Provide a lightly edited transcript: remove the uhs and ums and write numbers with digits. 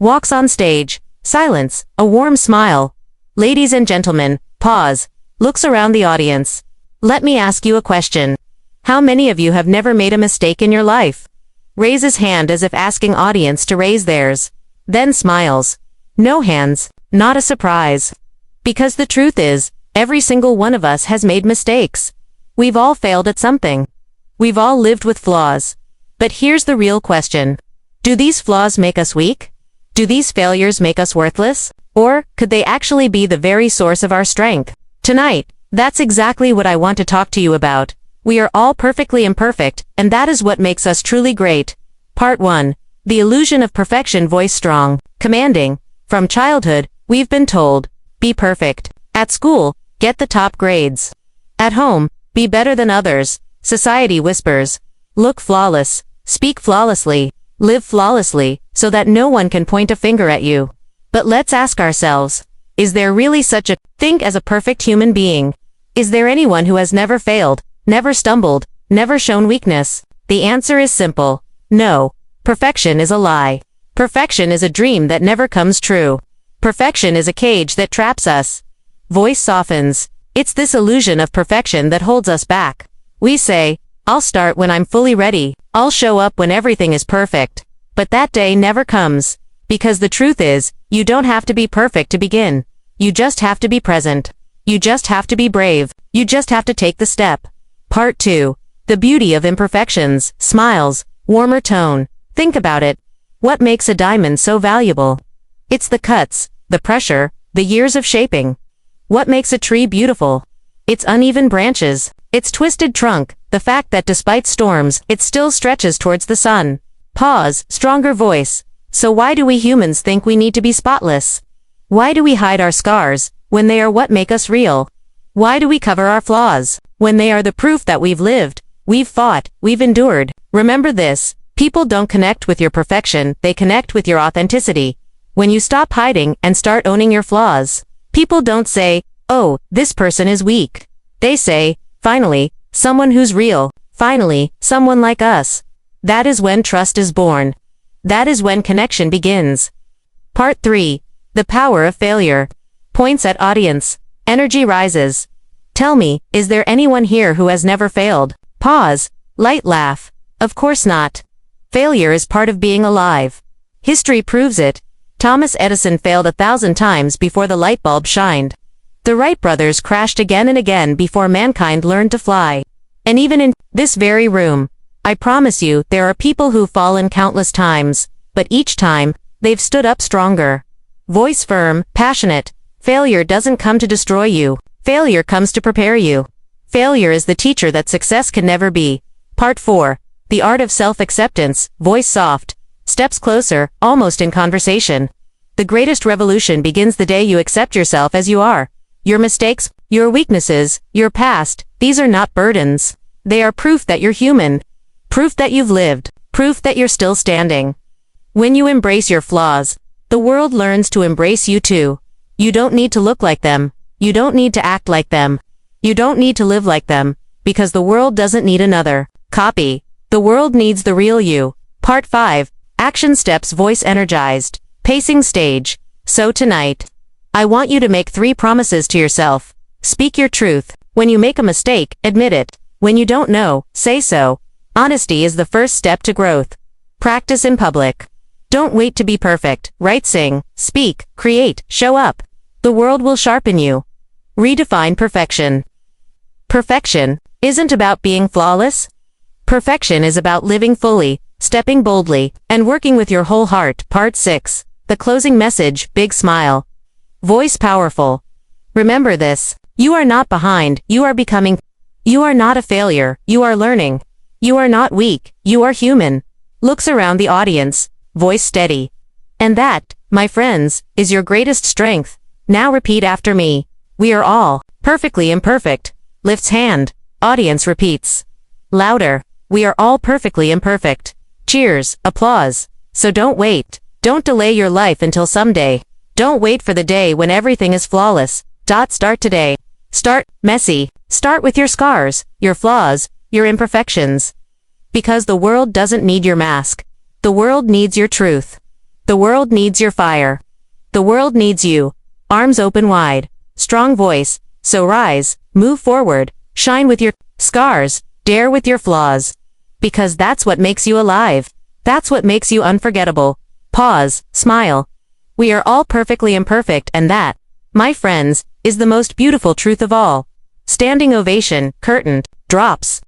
Walks on stage. Silence. A warm smile. Ladies and gentlemen, pause. Looks around the audience. Let me ask you a question. How many of you have never made a mistake in your life? Raises hand as if asking audience to raise theirs. Then smiles. No hands. Not a surprise. Because the truth is, every single one of us has made mistakes. We've all failed at something. We've all lived with flaws. But here's the real question. Do these flaws make us weak? Do these failures make us worthless? Or could they actually be the very source of our strength? Tonight, that's exactly what I want to talk to you about. We are all perfectly imperfect, and that is what makes us truly great. Part 1. The illusion of perfection. Voice strong, commanding. From childhood, we've been told, be perfect. At school, get the top grades. At home, be better than others. Society whispers, look flawless, speak flawlessly, live flawlessly, so that no one can point a finger at you. But let's ask ourselves, is there really such a thing as a perfect human being? Is there anyone who has never failed, never stumbled, never shown weakness? The answer is simple. No. Perfection is a lie. Perfection is a dream that never comes true. Perfection is a cage that traps us. Voice softens. It's this illusion of perfection that holds us back. We say, I'll start when I'm fully ready. I'll show up when everything is perfect. But that day never comes. Because the truth is, you don't have to be perfect to begin. You just have to be present. You just have to be brave. You just have to take the step. Part 2. The beauty of imperfections. Smiles. Warmer tone. Think about it. What makes a diamond so valuable? It's the cuts, the pressure, the years of shaping. What makes a tree beautiful? Its uneven branches, its twisted trunk, the fact that despite storms, it still stretches towards the sun. Pause. Stronger voice. So why do we humans think we need to be spotless? Why do we hide our scars, when they are what make us real? Why do we cover our flaws, when they are the proof that we've lived, we've fought, we've endured? Remember this, people don't connect with your perfection, they connect with your authenticity. When you stop hiding and start owning your flaws, people don't say, oh, this person is weak. They say, finally, someone who's real, finally, someone like us. That is when trust is born. That is when connection begins. Part 3. The power of failure. Points at audience. Energy rises. Tell me, is there anyone here who has never failed? Pause. Light laugh. Of course not. Failure is part of being alive. History proves it. Thomas Edison failed 1,000 times before the light bulb shined. The Wright brothers crashed again and again before mankind learned to fly. And even in this very room, I promise you, there are people who've fallen countless times, but each time, they've stood up stronger. Voice firm, passionate. Failure doesn't come to destroy you. Failure comes to prepare you. Failure is the teacher that success can never be. Part 4. The art of self-acceptance. Voice soft. Steps closer, almost in conversation. The greatest revolution begins the day you accept yourself as you are. Your mistakes, your weaknesses, your past, these are not burdens. They are proof that you're human. Proof that you've lived. Proof that you're still standing. When you embrace your flaws, the world learns to embrace you too. You don't need to look like them. You don't need to act like them. You don't need to live like them, because the world doesn't need another copy. The world needs the real you. Part 5. Action steps. Voice energized. Pacing stage. So tonight, I want you to make 3 promises to yourself. Speak your truth. When you make a mistake, admit it. When you don't know, say so. Honesty is the first step to growth. Practice in public. Don't wait to be perfect. Write, sing, speak, create, show up. The world will sharpen you. Redefine perfection. Perfection isn't about being flawless. Perfection is about living fully, stepping boldly, and working with your whole heart. Part 6. The closing message. Big smile. Voice powerful. Remember this. You are not behind. You are becoming. You are not a failure. You are learning. You are not weak. You are human. Looks around the audience. Voice steady. And that, my friends, is your greatest strength. Now repeat after me. We are all perfectly imperfect. Lifts hand. Audience repeats. Louder. We are all perfectly imperfect. Cheers, applause. So don't wait. Don't delay your life until someday. Don't wait for the day when everything is flawless. Start today. Start messy. Start with your scars, your flaws, your imperfections. Because the world doesn't need your mask. The world needs your truth. The world needs your fire. The world needs you. Arms open wide. Strong voice. So rise, move forward, shine with your scars, dare with your flaws. Because that's what makes you alive. That's what makes you unforgettable. Pause, smile. We are all perfectly imperfect, and that, my friends, is the most beautiful truth of all. Standing ovation, curtain, drops.